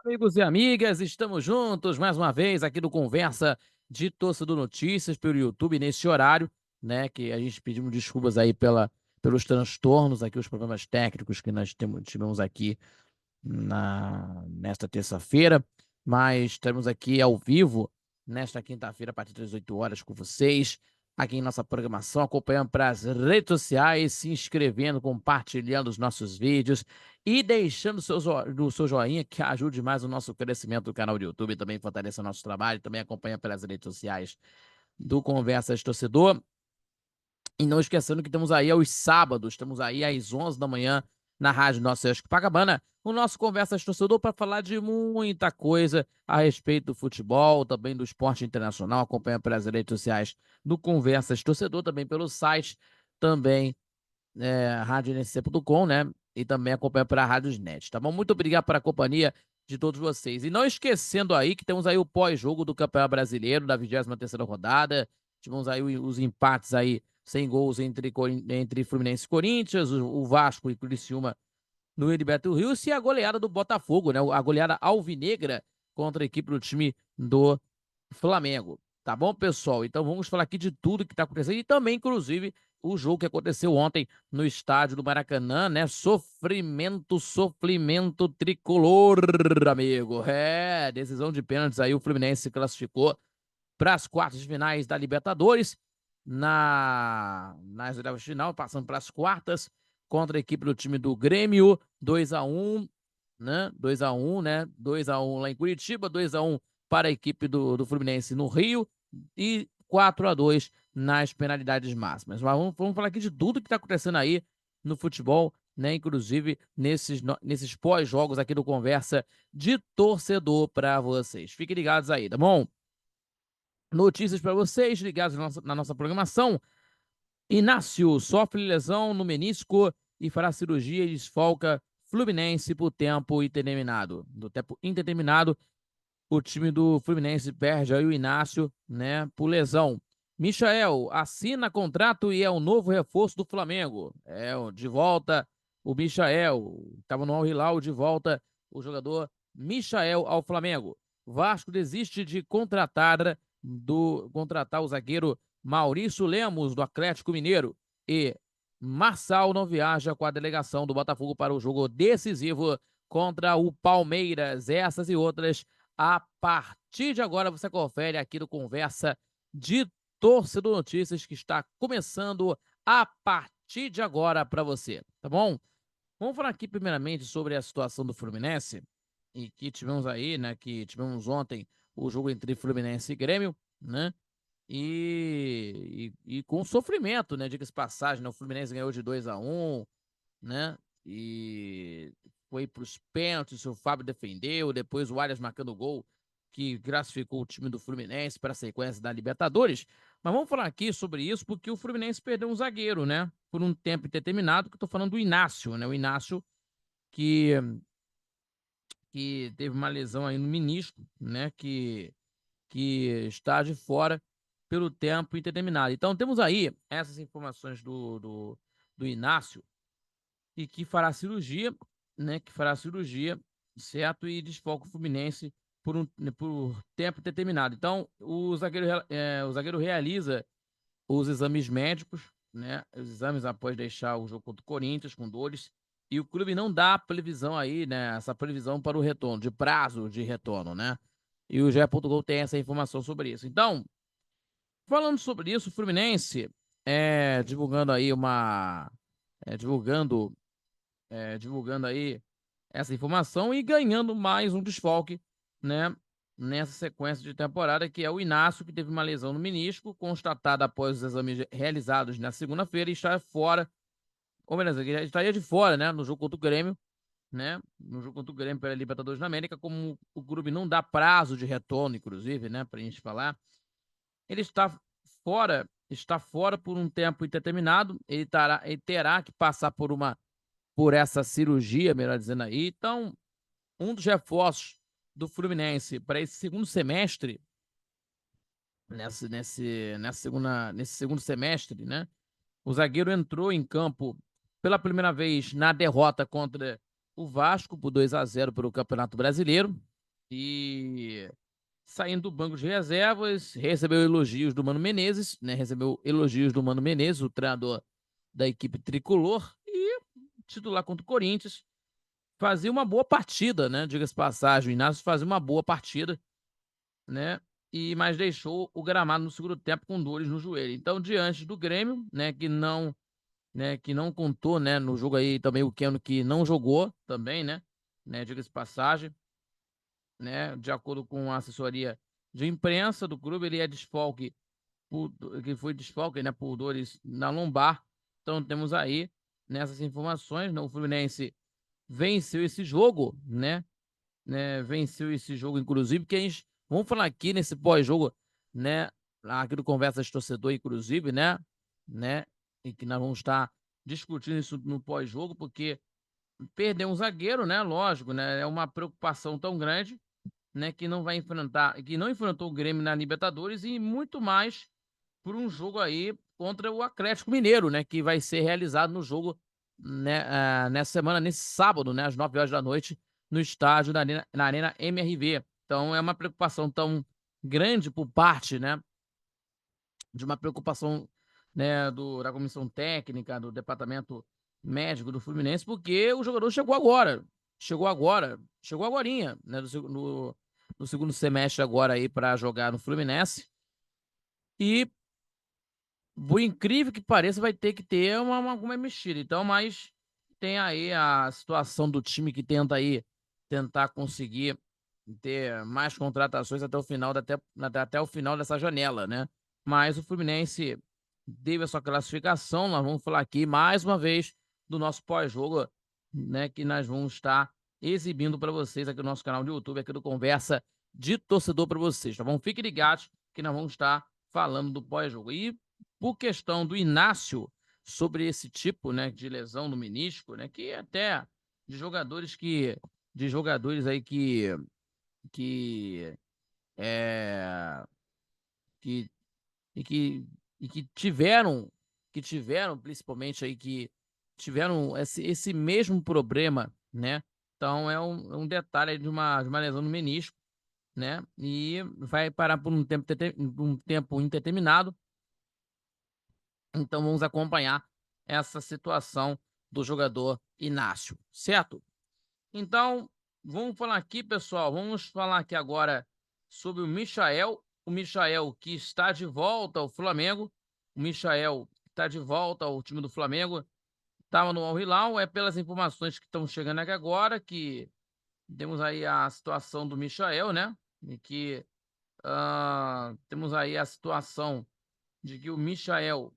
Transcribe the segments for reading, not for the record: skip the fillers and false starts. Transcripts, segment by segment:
Amigos e amigas, estamos juntos mais uma vez aqui no Conversa de Torcedor Notícias pelo YouTube nesse horário, né? Que a gente pedimos desculpas aí pelos transtornos aqui, os problemas técnicos que nós tivemos aqui nesta terça-feira, mas estamos aqui ao vivo nesta quinta-feira a partir das 8 horas com vocês, aqui em nossa programação, acompanhando para as redes sociais, se inscrevendo, compartilhando os nossos vídeos e deixando o seu joinha, que ajude mais o nosso crescimento do canal do YouTube, também fortaleça o nosso trabalho, também acompanha pelas redes sociais do Conversas Torcedor. E não esquecendo que estamos aí aos sábados, estamos aí às 11 da manhã na Rádio Nossa Senhora de Copacabana, o nosso Conversa de Torcedor para falar de muita coisa a respeito do futebol, também do esporte internacional. Acompanha pelas redes sociais do Conversas Torcedor, também pelo site, também radionc.com, né? E também acompanha pela Rádiosnet, tá bom? Muito obrigado pela companhia de todos vocês. E não esquecendo aí que temos aí o pós-jogo do Campeonato Brasileiro da 23ª rodada. Tivemos aí os empates aí sem gols entre Fluminense e Corinthians, o Vasco e Criciúma no Heriberto Rios e a goleada do Botafogo, né? A goleada alvinegra contra a equipe do time do Flamengo. Tá bom, pessoal? Então vamos falar aqui de tudo que tá acontecendo e também, inclusive, o jogo que aconteceu ontem no estádio do Maracanã, né? Sofrimento tricolor, amigo. Decisão de pênaltis aí, o Fluminense se classificou para as quartas de finais da Libertadores, nas oitavas de final, passando para as quartas, contra a equipe do time do Grêmio, 2-1, né? 2-1, né? 2-1 lá em Curitiba, 2-1 para a equipe do Fluminense no Rio e 4-2 nas penalidades máximas. Mas vamos falar aqui de tudo que está acontecendo aí no futebol, né? Inclusive nesses pós-jogos aqui do Conversa de Torcedor para vocês. Fiquem ligados aí, tá bom? Notícias para vocês, ligados na nossa programação. Inácio sofre lesão no menisco e fará cirurgia e desfalca Fluminense por tempo indeterminado. Do tempo indeterminado, o time do Fluminense perde aí o Inácio, né, por lesão. Michael assina contrato e é o novo reforço do Flamengo. De volta o Michael. Estava no Al Hilal, de volta o jogador Michael ao Flamengo. Vasco desiste de contratar o zagueiro Maurício Lemos, do Atlético Mineiro. E Marçal não viaja com a delegação do Botafogo para o jogo decisivo contra o Palmeiras. Essas e outras a partir de agora você confere aqui no Conversa de Torcedor Notícias, que está começando a partir de agora para você, tá bom? Vamos falar aqui primeiramente sobre a situação do Fluminense, e que tivemos aí, né, que tivemos ontem o jogo entre Fluminense e Grêmio, né? E com sofrimento, né? Diga-se passagem, né? O Fluminense ganhou de 2-1, né? E foi para os pênaltis, o Fábio defendeu, depois o Arias marcando o gol, que classificou o time do Fluminense para a sequência da Libertadores. Mas vamos falar aqui sobre isso, porque o Fluminense perdeu um zagueiro, né? Por um tempo indeterminado, que eu tô falando do Inácio, né? O Inácio que, que teve uma lesão aí no menisco, né? Que está de fora pelo tempo indeterminado. Então temos aí essas informações do Inácio, e que fará cirurgia, né? Que fará cirurgia, certo? E desfalca o Fluminense por tempo determinado. Então, o zagueiro realiza os exames médicos, né? Os exames após deixar o jogo contra o Corinthians com dores. E o clube não dá previsão aí, né? Essa previsão para o retorno, de prazo de retorno, né? E o GE. Gol tem essa informação sobre isso. Então, falando sobre isso, o Fluminense divulgando aí uma. Divulgando divulgando aí essa informação e ganhando mais um desfalque, né, nessa sequência de temporada, que é o Inácio, que teve uma lesão no menisco, constatada após os exames realizados na segunda-feira e está fora, ou melhor, ele já estaria de fora, né, no jogo contra o Grêmio, né, no jogo contra o Grêmio pela Libertadores da América, como o clube não dá prazo de retorno, inclusive, né, pra gente falar, ele está fora por um tempo indeterminado, ele terá que passar por essa cirurgia, melhor dizendo aí. Então, um dos reforços do Fluminense para esse segundo semestre, nesse segundo semestre, né? O zagueiro entrou em campo pela primeira vez na derrota contra o Vasco por 2-0 pelo Campeonato Brasileiro, E saindo do banco de reservas, recebeu elogios do Mano Menezes, né? Recebeu elogios do Mano Menezes, o treinador da equipe tricolor, e titular contra o Corinthians. Fazia uma boa partida, né? Diga-se passagem, o Inácio fazia uma boa partida, né? Mas deixou o gramado no segundo tempo com dores no joelho. Então, diante do Grêmio, que não contou, né, no jogo aí também o Keno que não jogou também, né, diga-se passagem, né, de acordo com a assessoria de imprensa do clube, ele é desfalque que foi desfalque, né, por dores na lombar. Então temos aí nessas informações, né, o Fluminense venceu esse jogo, venceu esse jogo inclusive, que a gente vamos falar aqui nesse pós-jogo, né, aqui do Conversa de Torcedor inclusive, né, e que nós vamos estar discutindo isso no pós-jogo, porque perder um zagueiro, né, lógico, né, é uma preocupação tão grande, né, que não vai enfrentar, que não enfrentou o Grêmio na Libertadores e muito mais por um jogo aí contra o Atlético Mineiro, né, que vai ser realizado no jogo, né, nessa semana, nesse sábado, né, às 9 horas da noite, no estádio na Arena MRV. Então é uma preocupação tão grande por parte, né, de uma preocupação, né, da comissão técnica, do departamento médico do Fluminense, porque o jogador chegou agorinha, né, no segundo semestre agora aí para jogar no Fluminense. E por incrível que pareça, vai ter que ter uma mexida. Então, mas tem aí a situação do time que tenta aí tentar conseguir ter mais contratações até o final, até o final dessa janela, né? Mas o Fluminense teve a sua classificação. Nós vamos falar aqui mais uma vez do nosso pós-jogo, né? Que nós vamos estar exibindo para vocês aqui no nosso canal de YouTube, aqui do Conversa de Torcedor para vocês, tá bom? Fiquem ligados que nós vamos estar falando do pós-jogo. E por questão do Inácio, sobre esse tipo, né, de lesão no menisco, né, que até de jogadores aí que é, que e que e que tiveram principalmente aí que tiveram esse mesmo problema, né? Então é um detalhe aí de uma lesão no menisco, né? E vai parar por um tempo indeterminado. Então vamos acompanhar essa situação do jogador Inácio, certo? Então, vamos falar aqui, pessoal, vamos falar aqui agora sobre o Michael que está de volta ao Flamengo. O Michael está de volta ao time do Flamengo. Estava no Al Hilal, pelas informações que estão chegando aqui agora, que temos aí a situação do Michael, né? E que temos aí a situação de que o Michael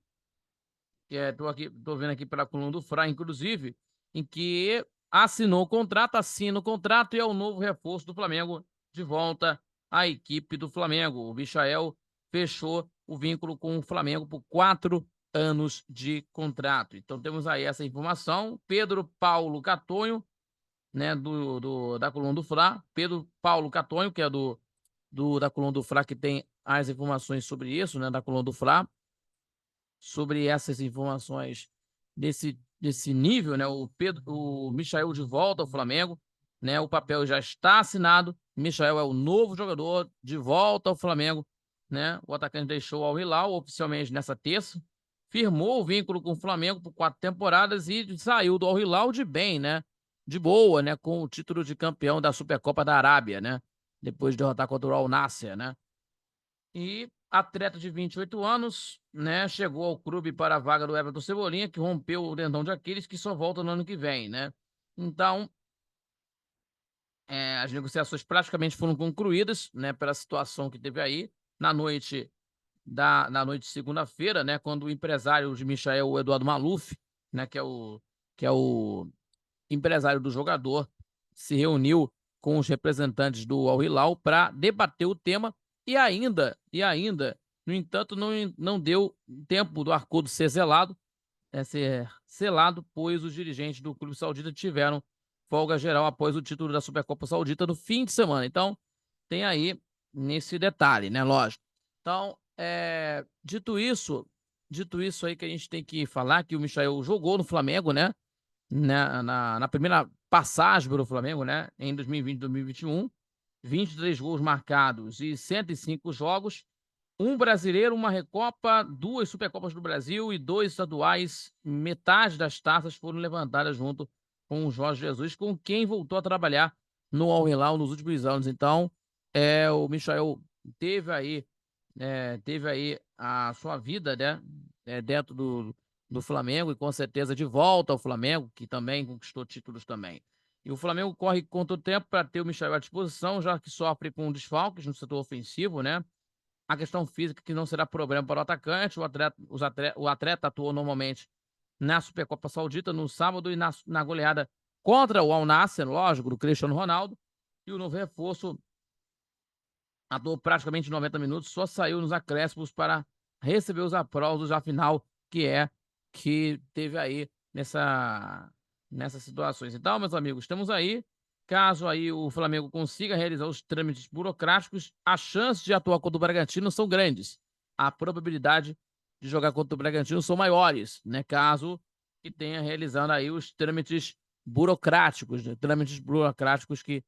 tô vendo aqui pela coluna do Fra, inclusive, em que assina o contrato e é o novo reforço do Flamengo de volta à equipe do Flamengo. O Michael fechou o vínculo com o Flamengo por 4 anos de contrato. Então temos aí essa informação. Pedro Paulo Catonho, né, da coluna do Fla. Pedro Paulo Catonho, que é da coluna do Fla, que tem as informações sobre isso, né, da coluna do Fla, sobre essas informações desse nível, né? O Michael de volta ao Flamengo, né? O papel já está assinado. Michael é o novo jogador de volta ao Flamengo, né? O atacante deixou ao Hilal oficialmente nessa terça, firmou o vínculo com o Flamengo por 4 temporadas e saiu do Al Hilal de bem, né? De boa, né? Com o título de campeão da Supercopa da Arábia, né? Depois de derrotar contra o Al Nassr, né? E atleta de 28 anos, né, chegou ao clube para a vaga do Everton Cebolinha, que rompeu o tendão de Aquiles, que só volta no ano que vem, né? Então, as negociações praticamente foram concluídas, né, pela situação que teve aí na noite de segunda-feira, né, quando o empresário de Michael, o Eduardo Maluf, né, que é o empresário do jogador, se reuniu com os representantes do Al Hilal para debater o tema e ainda, no entanto, não deu tempo do acordo ser selado, pois os dirigentes do clube saudita tiveram folga geral após o título da Supercopa Saudita no fim de semana. Então, tem aí nesse detalhe, né? Lógico. Então, dito isso aí que a gente tem que falar que o Michael jogou no Flamengo, né? Na primeira passagem pelo Flamengo, né? Em 2020, 2021, 23 gols marcados e 105 jogos, um brasileiro, uma Recopa, 2 Supercopas do Brasil e 2 estaduais. Metade das taças foram levantadas junto com o Jorge Jesus, com quem voltou a trabalhar no Al Hilal nos últimos anos. Então, o Michael teve aí a sua vida, né, dentro do Flamengo e com certeza de volta ao Flamengo, que também conquistou títulos também. E o Flamengo corre contra o tempo para ter o Michael à disposição, já que sofre com desfalques no setor ofensivo, né? A questão física que não será problema para o atacante. O atleta atuou normalmente na Supercopa Saudita no sábado e na goleada contra o Al Nassr, lógico, do Cristiano Ronaldo. E o novo reforço atuou praticamente 90 minutos, só saiu nos acréscimos para receber os aplausos da final, que teve aí nessas situações. Então, meus amigos, estamos aí. Caso aí o Flamengo consiga realizar os trâmites burocráticos, as chances de atuar contra o Bragantino são grandes. A probabilidade de jogar contra o Bragantino são maiores, né? Caso que tenha realizando aí os trâmites burocráticos, né? Trâmites burocráticos que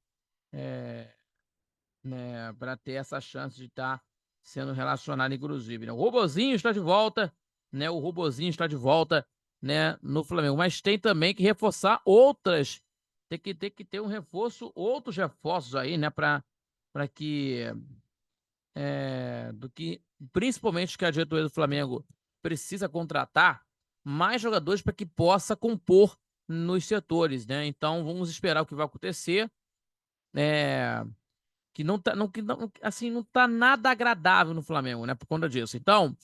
né, para ter essa chance de estar sendo relacionado, inclusive, né? O Robozinho está de volta, né? O Robozinho está de volta, né, no Flamengo. Mas tem também que reforçar outras. Tem que ter um reforço, outros reforços aí, né? Para que. Do que. Principalmente que a diretoria do Flamengo precisa contratar mais jogadores para que possa compor nos setores, né? Então vamos esperar o que vai acontecer. Que não tá, não, que não, assim, não tá nada agradável no Flamengo, né? Por conta disso. Então,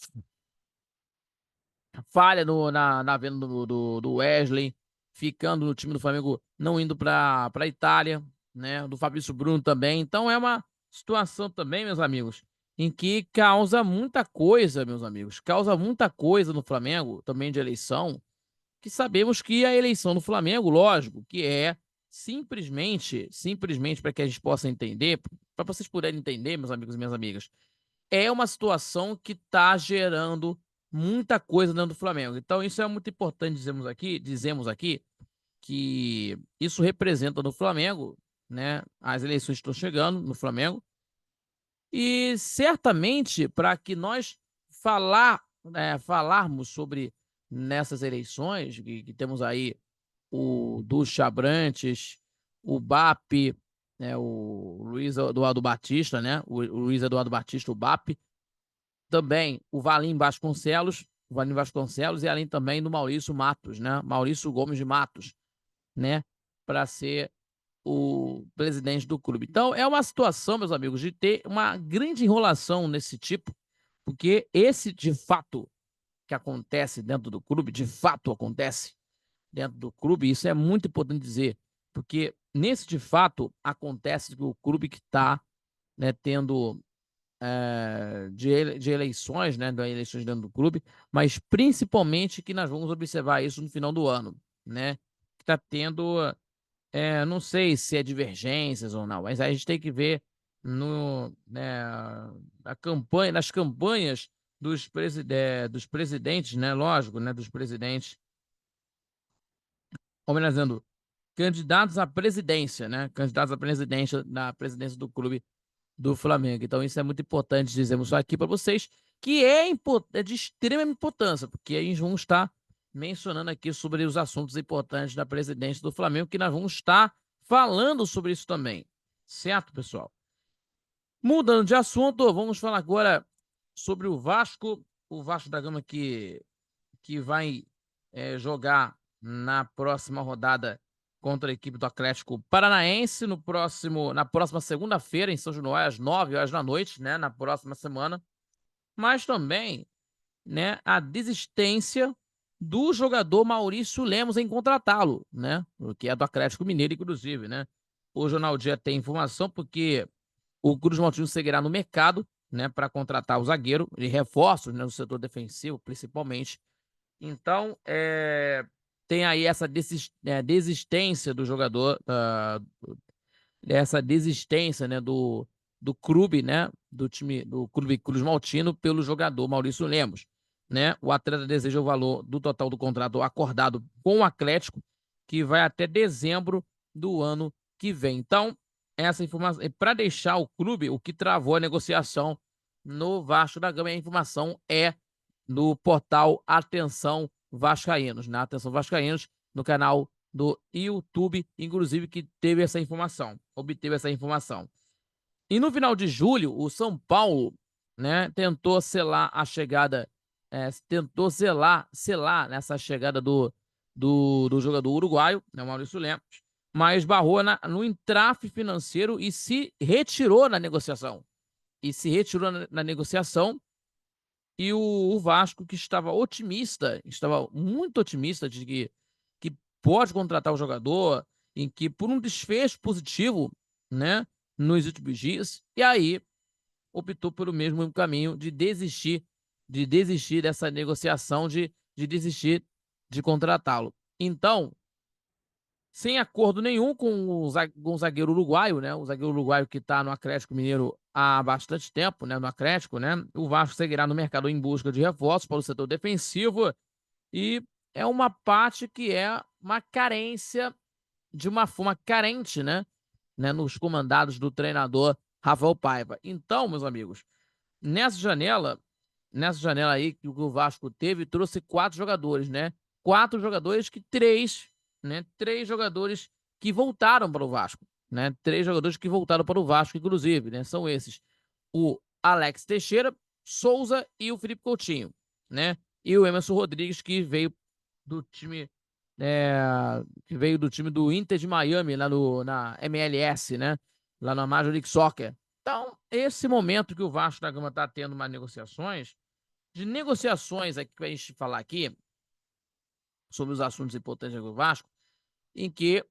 falha na venda do Wesley, ficando no time do Flamengo, não indo para a Itália, né? Do Fabrício Bruno também. Então, é uma situação também, meus amigos, em que causa muita coisa, meus amigos. Causa muita coisa no Flamengo, também de eleição, que sabemos que a eleição do Flamengo, lógico, que é simplesmente para que a gente possa entender, para vocês puderem entender, meus amigos e minhas amigas, é uma situação que está gerando muita coisa dentro do Flamengo. Então, isso é muito importante dizemos aqui que isso representa no Flamengo, né? As eleições estão chegando no Flamengo. E certamente, para que nós falarmos sobre nessas eleições, que temos aí o Ducha Abrantes, o BAP, né, o Luiz Eduardo Batista, né? O Luiz Eduardo Batista, o BAP, também o Valim Vasconcelos e além também do Maurício Matos, né? Maurício Gomes de Matos, né? Para ser o presidente do clube. Então, é uma situação, meus amigos, de ter uma grande enrolação nesse tipo, porque esse, de fato, que acontece dentro do clube, de fato acontece dentro do clube, isso é muito importante dizer, porque nesse, de fato, acontece que o clube que está, né, tendo de eleições, né, de eleições dentro do clube, mas principalmente que nós vamos observar isso no final do ano, né, que está tendo não sei se é divergências ou não, mas a gente tem que ver nas campanhas dos presidentes, né? Lógico, né? Dos presidentes, homenageando candidatos à presidência, né? Candidatos à presidência na presidência do clube do Flamengo. Então, isso é muito importante, dizemos só aqui para vocês, que é de extrema importância, porque a gente vamos estar mencionando aqui sobre os assuntos importantes da presidência do Flamengo, que nós vamos estar falando sobre isso também. Certo, pessoal? Mudando de assunto, vamos falar agora sobre o Vasco da Gama que vai jogar na próxima rodada contra a equipe do Atlético Paranaense na próxima segunda-feira em São Januário, às 9 horas da noite, né, na próxima semana. Mas também, né, a desistência do jogador Maurício Lemos em contratá-lo, né, que é do Atlético Mineiro, inclusive, né. O Jornal Dia tem informação porque o Cruz Maltino seguirá no mercado, né, para contratar o zagueiro e reforços, né, no setor defensivo, principalmente. Então, tem aí essa desistência do jogador, essa desistência, né, do clube, né, do time do Clube Cruz Maltino pelo jogador Maurício Lemos, né? O atleta deseja o valor do total do contrato acordado com o Atlético, que vai até dezembro do ano que vem. Então, essa informação, para deixar o clube, o que travou a negociação no Vasco da Gama. E a informação é no portal Atenção Vascaínos, né? Atenção Vascaínos, no canal do YouTube, inclusive, que teve essa informação, obteve essa informação. E no final de julho, o São Paulo, né, tentou selar a chegada, tentou selar nessa chegada do jogador uruguaio, né, o Maurício Lemos, mas barrou no entrave financeiro e se retirou na negociação. Na negociação, e o Vasco, que estava otimista, estava muito otimista de que pode contratar o jogador, em que por um desfecho positivo, né, nos últimos dias, e aí optou pelo mesmo caminho de desistir dessa negociação, de desistir de contratá-lo. Então, sem acordo nenhum com o zagueiro uruguaio, né? O zagueiro uruguaio que está no Atlético Mineiro há bastante tempo, né? No Atlético, né? O Vasco seguirá no mercado em busca de reforços para o setor defensivo, e é uma parte que é uma carência de uma forma carente, né? Nos comandados do treinador Rafael Paiva. Então, meus amigos, nessa janela aí que o Vasco teve, trouxe 4 jogadores, né? 4 jogadores que três jogadores que voltaram para o Vasco, né? 3 jogadores que voltaram para o Vasco, inclusive, né? São esses: o Alex Teixeira, Souza e o Felipe Coutinho, né? E o Emerson Rodrigues, do time é, que veio do time do Inter de Miami, lá na MLS, né? Lá na Major League Soccer. Então, esse momento que o Vasco da Gama está tendo umas negociações aqui para a gente falar aqui sobre os assuntos importantes do Vasco, em que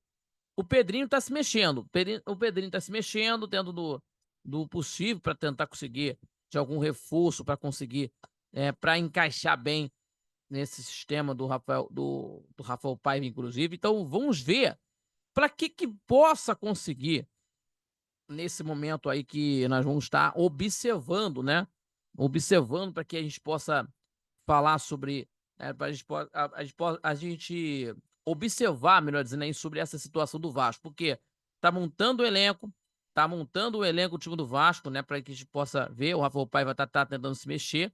o Pedrinho está se mexendo. O Pedrinho está se mexendo dentro do possível para tentar conseguir de algum reforço para conseguir para encaixar bem nesse sistema do Rafael Paiva, inclusive. Então, vamos ver para que possa conseguir nesse momento aí que nós vamos estar observando, né? Observando para que a gente possa falar sobre, para a gente observar, melhor dizendo, aí, sobre essa situação do Vasco, porque tá montando o elenco, o time do Vasco, né? Para que a gente possa ver. O Rafael Paiva tá tentando se mexer,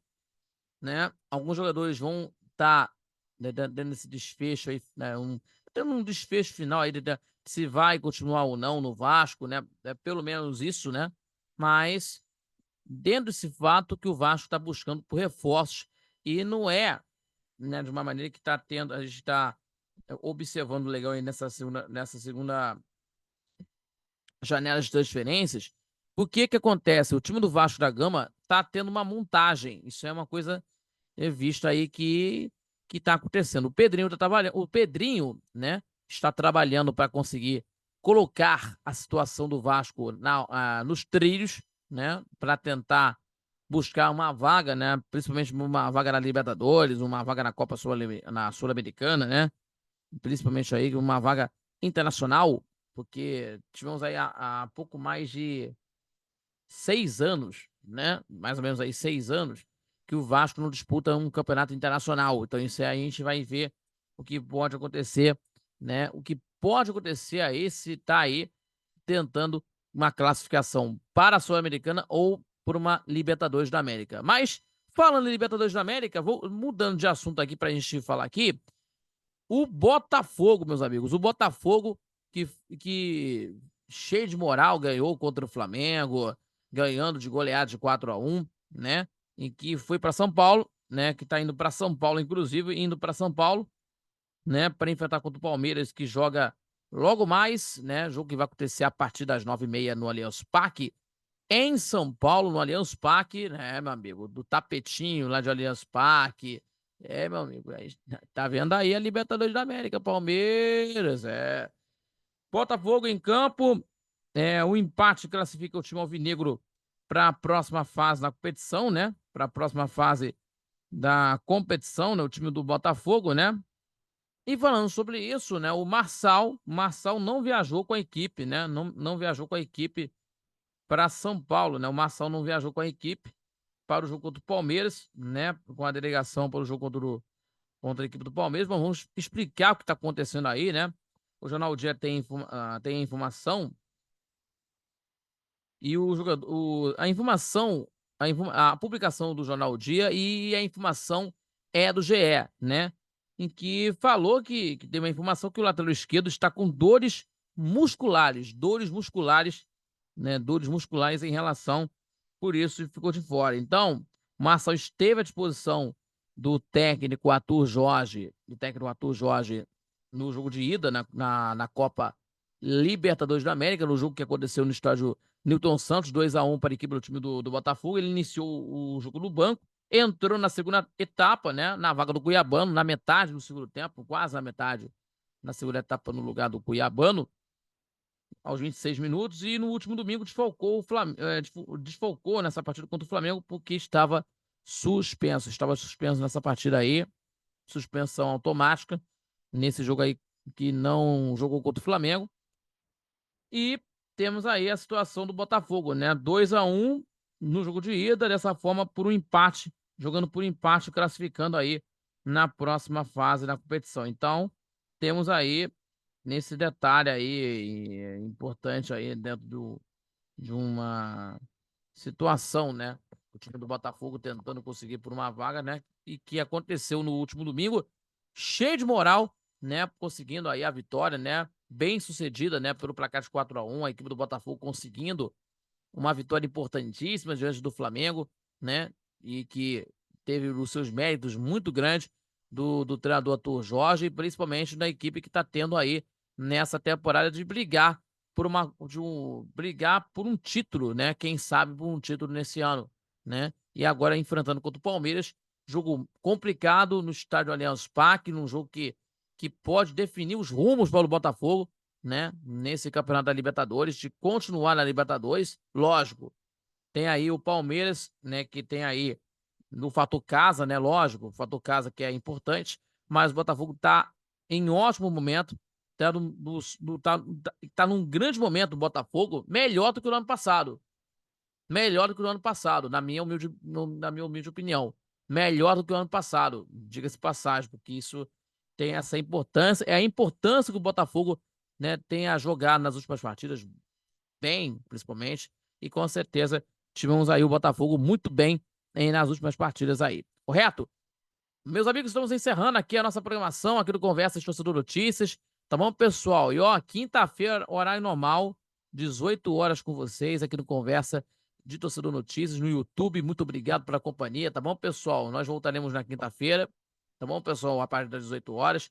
né? Alguns jogadores vão estar dando esse desfecho aí, né? Tendo um desfecho final aí se vai continuar ou não no Vasco, né? É pelo menos isso, né? Mas dentro desse fato que o Vasco está buscando por reforços, e não é, né, de uma maneira que a gente está observando legal aí nessa segunda janela de transferências. O que acontece? O time do Vasco da Gama está tendo uma montagem. Isso é uma coisa vista aí que está acontecendo. O Pedrinho está trabalhando, né, está trabalhando para conseguir colocar a situação do Vasco nos trilhos, né, para tentar buscar uma vaga, né, principalmente uma vaga na Libertadores, uma vaga na Copa Sul-Americana, né, principalmente aí uma vaga internacional, porque tivemos aí há pouco mais de 6 anos, né, mais ou menos aí 6 anos, que o Vasco não disputa um campeonato internacional. Então, isso aí a gente vai ver o que pode acontecer, né? O que pode acontecer aí se tá aí tentando uma classificação para a Sul-Americana ou por uma Libertadores da América. Mas, falando em Libertadores da América, vou mudando de assunto aqui para a gente falar aqui. O Botafogo, meus amigos, o Botafogo que cheio de moral ganhou contra o Flamengo, ganhando de goleada de 4-1, né? Em que foi para São Paulo, né? Que está indo para São Paulo, inclusive, indo para São Paulo, né? Para enfrentar contra o Palmeiras, que joga logo mais, né? Jogo que vai acontecer a partir das 9h30 no Allianz Parque, em São Paulo, no Allianz Parque, né, meu amigo? Do tapetinho lá de Allianz Parque. Meu amigo, tá vendo aí a Libertadores da América, Palmeiras, Botafogo em campo, o empate classifica o time alvinegro para a próxima fase da competição, né? Para a próxima fase da competição, né? O time do Botafogo, né? E falando sobre isso, né? O Marçal não viajou com a equipe, né? Não viajou com a equipe para São Paulo, né? O Marçal não viajou com a equipe para o jogo contra o Palmeiras, né? Com a delegação para o jogo contra a equipe do Palmeiras. Mas vamos explicar o que está acontecendo aí, né? O Jornal Dia tem a informação e o jogador, a informação, a publicação do jornal O Dia e a informação é do GE, né? Em que falou que tem uma informação que o lateral esquerdo está com dores musculares, né? Dores musculares em relação, por isso ficou de fora. Então, o Marçal esteve à disposição do técnico Arthur Jorge, no jogo de ida na Copa Libertadores da América, no jogo que aconteceu no estádio Newton Santos, 2-1 para a equipe do time do Botafogo. Ele iniciou o jogo no banco, entrou na segunda etapa, né, na vaga do Cuiabano, na metade do segundo tempo, quase na metade, na segunda etapa, no lugar do Cuiabano, aos 26 minutos, e no último domingo desfalcou nessa partida contra o Flamengo porque estava suspenso nessa partida aí, suspensão automática, nesse jogo aí que não jogou contra o Flamengo. E temos aí a situação do Botafogo, né? 2-1 no jogo de ida, dessa forma por um empate, jogando por empate, classificando aí na próxima fase da competição. Então, temos aí nesse detalhe aí importante aí dentro de uma situação, né? O time do Botafogo tentando conseguir por uma vaga, né? E que aconteceu no último domingo, cheio de moral, né? Conseguindo aí a vitória, né? Bem sucedida, né? Pelo placar de 4-1, a equipe do Botafogo conseguindo uma vitória importantíssima diante do Flamengo, né? E que teve os seus méritos muito grandes do treinador Arthur Jorge, e principalmente da equipe que está tendo aí nessa temporada de brigar brigar por um título, né? Quem sabe por um título nesse ano, né? E agora enfrentando contra o Palmeiras, jogo complicado no estádio Allianz Parque, num jogo que pode definir os rumos para o Botafogo, né? Nesse campeonato da Libertadores, de continuar na Libertadores, lógico. Tem aí o Palmeiras, né? Que tem aí no fator casa, né? Lógico, o fator casa que é importante, mas o Botafogo está em ótimo momento, tá num grande momento o Botafogo, melhor do que o ano passado. Melhor do que o ano passado, na minha humilde opinião. Melhor do que o ano passado, diga-se de passagem, porque isso tem essa importância, é a importância que o Botafogo, né, tem a jogar nas últimas partidas, bem, principalmente, e com certeza tivemos aí o Botafogo muito bem nas últimas partidas aí, correto? Meus amigos, estamos encerrando aqui a nossa programação aqui do Conversas Torcedor Notícias, tá bom, pessoal? E ó, quinta-feira, horário normal, 18 horas com vocês aqui no Conversa de Torcedor Notícias no YouTube. Muito obrigado pela companhia, tá bom, pessoal? Nós voltaremos na quinta-feira, tá bom, pessoal? A partir das 18 horas.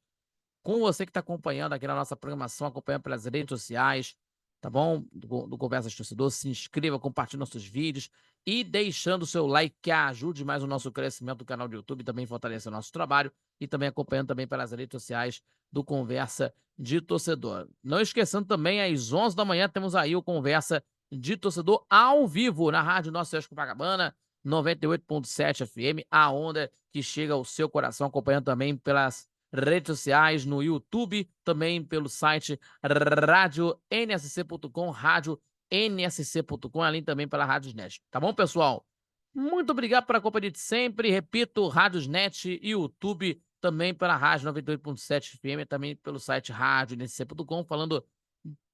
Com você que está acompanhando aqui na nossa programação, acompanhando pelas redes sociais, tá bom? Do Conversas Torcedor, se inscreva, compartilhe nossos vídeos e deixando o seu like, que ajude mais o nosso crescimento do canal do YouTube, também fortalece o nosso trabalho, e também acompanhando também pelas redes sociais do Conversa de Torcedor. Não esquecendo também, às 11 da manhã, temos aí o Conversa de Torcedor ao vivo na Rádio Nossa Senhora de Copacabana, 98.7 FM, a onda que chega ao seu coração, acompanhando também pelas redes sociais, no YouTube, também pelo site radionsc.com, radionsc.com, além também pela Radiosnet. Tá bom, pessoal? Muito obrigado pela companhia de sempre. Repito, Radiosnet e YouTube, também pela Rádio 98.7 FM, também pelo site radionsc.com, falando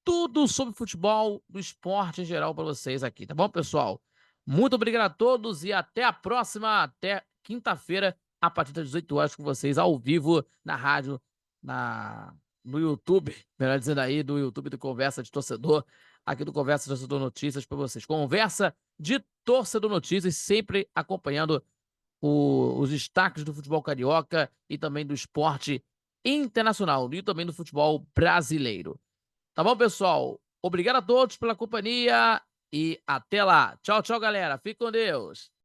tudo sobre futebol, do esporte em geral para vocês aqui, tá bom, pessoal? Muito obrigado a todos e até a próxima, até quinta-feira, a partir das 18 horas com vocês, ao vivo, na rádio, no YouTube, melhor dizendo aí, do YouTube do Conversa de Torcedor, aqui do Conversa de Torcedor Notícias para vocês. Conversa de Torcedor Notícias, sempre acompanhando os destaques do futebol carioca e também do esporte internacional e também do futebol brasileiro. Tá bom, pessoal? Obrigado a todos pela companhia e até lá. Tchau, tchau, galera. Fique com Deus.